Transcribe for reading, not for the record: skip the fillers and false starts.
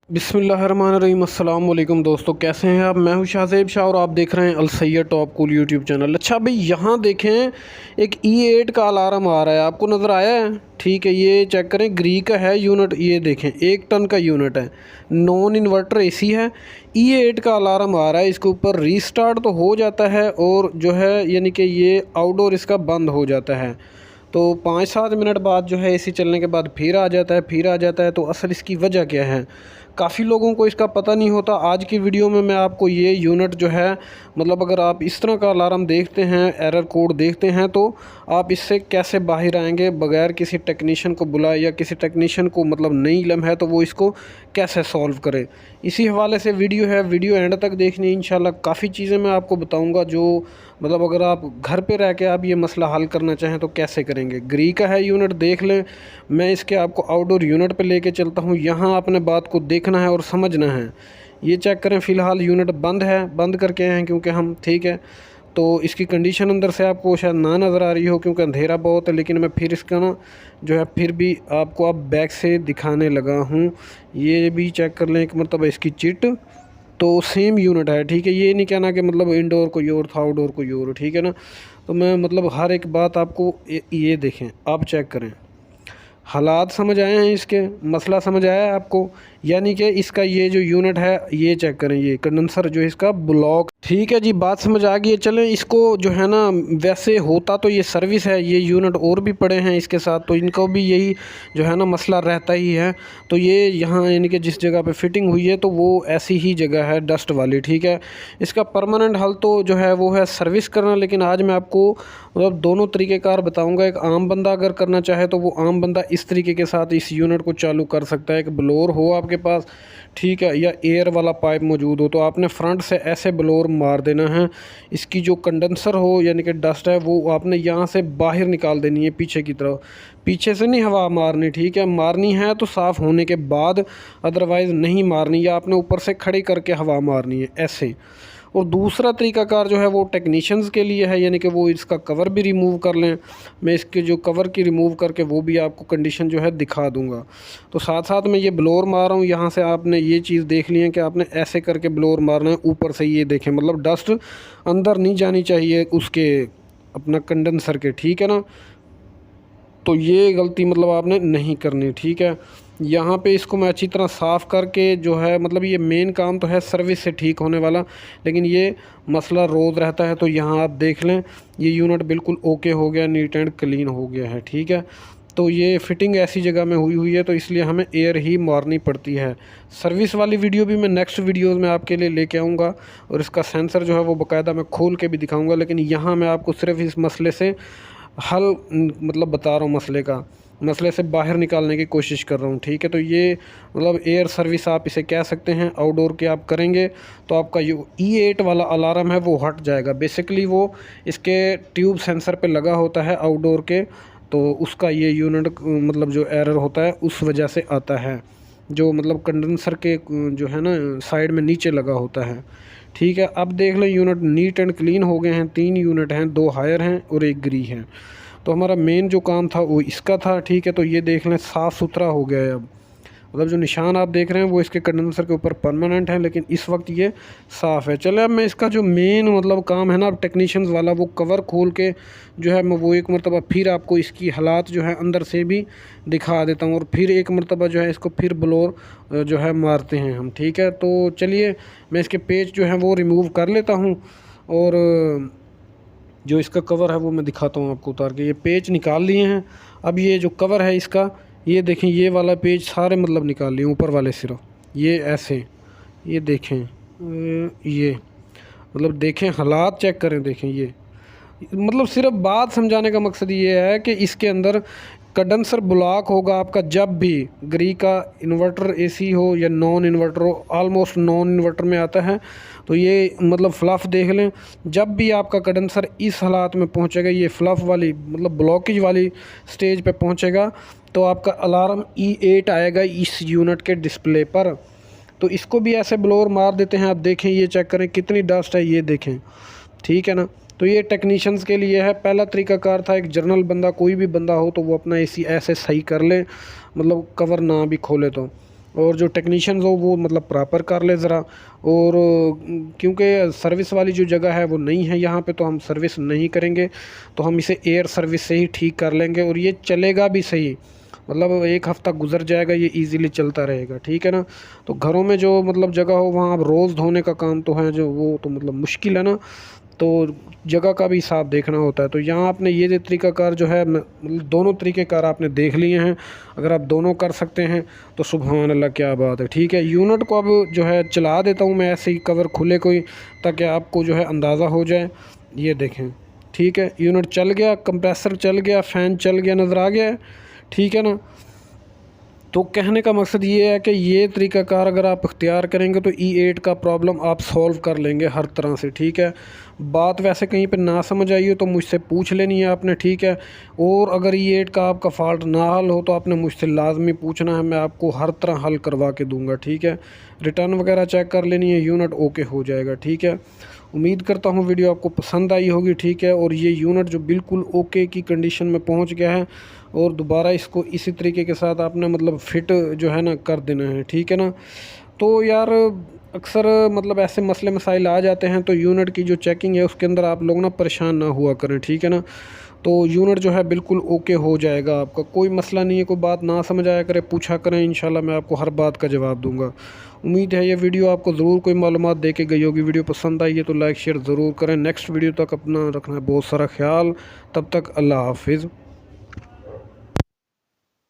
बिस्मिल्लाहिर्रहमानिर्रहीम। अस्सलाम वालेकुम दोस्तों, कैसे हैं आप? मैं हूं शाहज़ेब शाह और आप देख रहे हैं Al Syed top cool YouTube channel. अच्छा भाई, यहाँ देखें एक E8 का अलार्म आ रहा है, आपको नज़र आया है? ठीक है, ये चेक करें, ग्री का है यूनिट। ये देखें 1 टन का यूनिट है, नॉन इन्वर्टर AC है। E8 का अलार्म आ रहा है, इसके ऊपर रीस्टार्ट तो हो जाता है और जो है यानी कि ये आउटडोर इसका बंद हो जाता है। तो 5-7 मिनट बाद जो है AC चलने के बाद फिर आ जाता है, फिर आ जाता है। तो असल इसकी वजह क्या है? काफ़ी लोगों को इसका पता नहीं होता। आज की वीडियो में मैं आपको ये यूनिट जो है, मतलब अगर आप इस तरह का अलार्म देखते हैं, एरर कोड देखते हैं, तो आप इससे कैसे बाहर आएंगे बगैर किसी टेक्नीशियन को बुलाए, या किसी टेक्नीशियन को मतलब नहीं इल्म है तो वो इसको कैसे सॉल्व करे। इसी हवाले से वीडियो है, वीडियो एंड तक देखनी। इंशाल्लाह काफ़ी चीज़ें मैं आपको बताऊँगा जो मतलब अगर आप घर पे रह के आप ये मसला हल करना चाहें तो कैसे करेंगे। ग्री का है यूनिट, देख लें। मैं इसके आपको आउटडोर यूनिट पे लेके चलता हूँ। यहाँ आपने बात को देखना है और समझना है। ये चेक करें, फ़िलहाल यूनिट बंद है, बंद करके आए हैं क्योंकि हम, ठीक है। तो इसकी कंडीशन अंदर से आपको शायद ना नज़र आ रही हो क्योंकि अंधेरा बहुत है, लेकिन मैं फिर इसका ना जो है फिर भी आपको अब बैक से दिखाने लगा हूँ। ये भी चेक कर लें एक मरतबा इसकी चिट, तो सेम यूनिट है, ठीक है। ये नहीं कहना कि मतलब इंडोर कोई और था आउटडोर कोई और, ठीक है ना। तो मैं मतलब हर एक बात आपको ये देखें, आप चेक करें। हालात समझ आए हैं इसके? मसला समझ आया है आपको? यानी कि इसका ये जो यूनिट है, ये चेक करें, ये कंडेंसर जो है इसका ब्लॉक, ठीक है जी, बात समझ आ गई है। चलें, इसको जो है ना, वैसे होता तो ये सर्विस है, ये यूनिट और भी पड़े हैं इसके साथ, तो इनको भी यही जो है ना मसला रहता ही है। तो ये यहाँ यानी कि जिस जगह पे फिटिंग हुई है तो वो ऐसी ही जगह है डस्ट वाली, ठीक है। इसका परमानेंट हल तो जो है वो है सर्विस करना, लेकिन आज मैं आपको मतलब दोनों तरीक़ेकार बताऊंगा। एक आम बंदा अगर करना चाहे तो वो आम बंदा इस तरीके के साथ इस यूनिट को चालू कर सकता है। एक ब्लोअर हो आपके पास, ठीक है, या एयर वाला पाइप मौजूद हो, तो आपने फ्रंट से ऐसे ब्लोअर मार देना है। इसकी जो कंडेंसर हो यानी कि डस्ट है वो आपने यहाँ से बाहर निकाल देनी है पीछे की तरफ। पीछे से नहीं हवा मारनी, ठीक है। मारनी है तो साफ़ होने के बाद, अदरवाइज़ नहीं मारनी, या आपने ऊपर से खड़ी करके हवा मारनी है ऐसे। और दूसरा तरीक़ाकार जो है वो टेक्नीशियंस के लिए है, यानी कि वो इसका कवर भी रिमूव कर लें। मैं इसके जो कवर की रिमूव करके वो भी आपको कंडीशन जो है दिखा दूंगा। तो साथ साथ मैं ये ब्लोअर मार रहा हूँ। यहाँ से आपने ये चीज़ देख ली है कि आपने ऐसे करके ब्लोअर मारना है ऊपर से। ये देखें, मतलब डस्ट अंदर नहीं जानी चाहिए उसके अपना कंडेंसर के, ठीक है ना। तो ये गलती मतलब आपने नहीं करनी, ठीक है। यहाँ पे इसको मैं अच्छी तरह साफ़ करके जो है, मतलब ये मेन काम तो है सर्विस से ठीक होने वाला, लेकिन ये मसला रोज़ रहता है। तो यहाँ आप देख लें, ये यूनिट बिल्कुल ओके हो गया, नीट एंड क्लीन हो गया है, ठीक है। तो ये फ़िटिंग ऐसी जगह में हुई है तो इसलिए हमें एयर ही मारनी पड़ती है। सर्विस वाली वीडियो भी मैं नेक्स्ट वीडियोज़ में आपके लिए लेके आऊँगा, और इसका सेंसर जो है वो बाकायदा मैं खोल के भी दिखाऊँगा। लेकिन यहाँ मैं आपको सिर्फ इस मसले से हल मतलब बता रहा हूँ, मसले से बाहर निकालने की कोशिश कर रहा हूँ, ठीक है। तो ये मतलब एयर सर्विस आप इसे कह सकते हैं। आउटडोर के आप करेंगे तो आपका जो E8 वाला अलार्म है वो हट जाएगा। बेसिकली वो इसके ट्यूब सेंसर पे लगा होता है आउटडोर के, तो उसका ये यूनिट मतलब जो एरर होता है उस वजह से आता है, जो मतलब कंडेंसर के जो है ना साइड में नीचे लगा होता है, ठीक है। अब देख लें, यूनिट नीट एंड क्लीन हो गए हैं। 3 यूनिट हैं, 2 हायर हैं और 1 ग्री है। तो हमारा मेन जो काम था वो इसका था, ठीक है। तो ये देख लें, साफ़ सुथरा हो गया है अब। मतलब जो निशान आप देख रहे हैं वो इसके कंडेंसर के ऊपर परमानेंट है, लेकिन इस वक्त ये साफ़ है। चले, अब मैं इसका जो मेन मतलब काम है ना अब टेक्नीशियंस वाला, वो कवर खोल के जो है मैं वो एक मरतबा फिर आपको इसकी हालात जो है अंदर से भी दिखा देता हूँ, और फिर एक मरतबा जो है इसको फिर ब्लोअर जो है मारते हैं हम, ठीक है। तो चलिए, मैं इसके पेच जो है वो रिमूव कर लेता हूँ, और जो इसका कवर है वो मैं दिखाता हूँ आपको उतार के। ये पेच निकाल लिए हैं। अब ये जो कवर है इसका, ये देखें, ये वाला पेज सारे मतलब निकाल लिए, ऊपर वाले सिर्फ ये ऐसे, ये देखें, ये मतलब देखें, हालात चेक करें, देखें। ये मतलब सिर्फ बात समझाने का मकसद ये है कि इसके अंदर कंडेंसर ब्लॉक होगा आपका जब भी ग्री का इन्वर्टर AC हो या नॉन इन्वर्टर हो। ऑलमोस्ट नॉन इन्वर्टर में आता है। तो ये मतलब फ्लफ़ देख लें, जब भी आपका कंडेंसर इस हालात में पहुंचेगा, ये फ्लफ़ वाली मतलब ब्लॉकेज वाली स्टेज पे पहुंचेगा, तो आपका अलार्म E8 आएगा इस यूनिट के डिस्प्ले पर। तो इसको भी ऐसे ब्लोअर मार देते हैं। आप देखें, ये चेक करें कितनी डस्ट है, ये देखें, ठीक है ना। तो ये टेक्नीशियंस के लिए है। पहला तरीकाकार था, एक जर्नल बंदा कोई भी बंदा हो तो वो अपना AC ऐसे सही कर ले, मतलब कवर ना भी खोले तो। और जो टेक्नीशियंस हो वो मतलब प्रॉपर कर ले ज़रा। और क्योंकि सर्विस वाली जो जगह है वो नहीं है यहाँ पे, तो हम सर्विस नहीं करेंगे, तो हम इसे एयर सर्विस से ही ठीक कर लेंगे और ये चलेगा भी सही। मतलब एक हफ़्ता गुजर जाएगा, ये इजीली चलता रहेगा, ठीक है ना। तो घरों में जो मतलब जगह हो वहाँ अब रोज़ धोने का काम तो है जो, वो तो मतलब मुश्किल है ना, तो जगह का भी हिसाब देखना होता है। तो यहाँ आपने ये जो तरीक़ाकार जो है मतलब दोनों तरीक़ेकार आपने देख लिए हैं। अगर आप दोनों कर सकते हैं तो सुभान अल्लाह क्या बात है, ठीक है। यूनिट को अब जो है चला देता हूँ मैं ऐसे ही, कवर खुले कोई, ताकि आपको जो है अंदाज़ा हो जाए। ये देखें, ठीक है, यूनिट चल गया, कंप्रेसर चल गया, फ़ैन चल गया, नज़र आ गया है, ठीक है ना। तो कहने का मकसद ये है कि ये तरीक़ाकार अगर आप इख्तियार करेंगे तो E8 का प्रॉब्लम आप सॉल्व कर लेंगे हर तरह से, ठीक है। बात वैसे कहीं पे ना समझ आई हो तो मुझसे पूछ लेनी है आपने, ठीक है। और अगर E8 का आपका फ़ाल्ट ना हल हो तो आपने मुझसे लाजमी पूछना है, मैं आपको हर तरह हल करवा के दूंगा, ठीक है। रिटर्न वगैरह चेक कर लेनी है, यूनिट ओके हो जाएगा, ठीक है। उम्मीद करता हूँ वीडियो आपको पसंद आई होगी, ठीक है। और ये यूनिट जो बिल्कुल ओके की कंडीशन में पहुँच गया है, और दोबारा इसको इसी तरीके के साथ आपने मतलब फ़िट जो है ना कर देना है, ठीक है ना। तो यार अक्सर मतलब ऐसे मसले मसाइल आ जाते हैं, तो यूनिट की जो चेकिंग है उसके अंदर आप लोग ना परेशान ना हुआ करें, ठीक है ना। तो यूनिट जो है बिल्कुल ओके हो जाएगा आपका, कोई मसला नहीं है। कोई बात ना समझ आया करे पूछा करें, इंशाल्लाह मैं आपको हर बात का जवाब दूंगा। उम्मीद है ये वीडियो आपको ज़रूर कोई मालूमात दे के गई होगी। वीडियो पसंद आई है तो लाइक शेयर ज़रूर करें। नेक्स्ट वीडियो तक अपना रखना है बहुत सारा ख्याल। तब तक अल्लाह हाफिज़।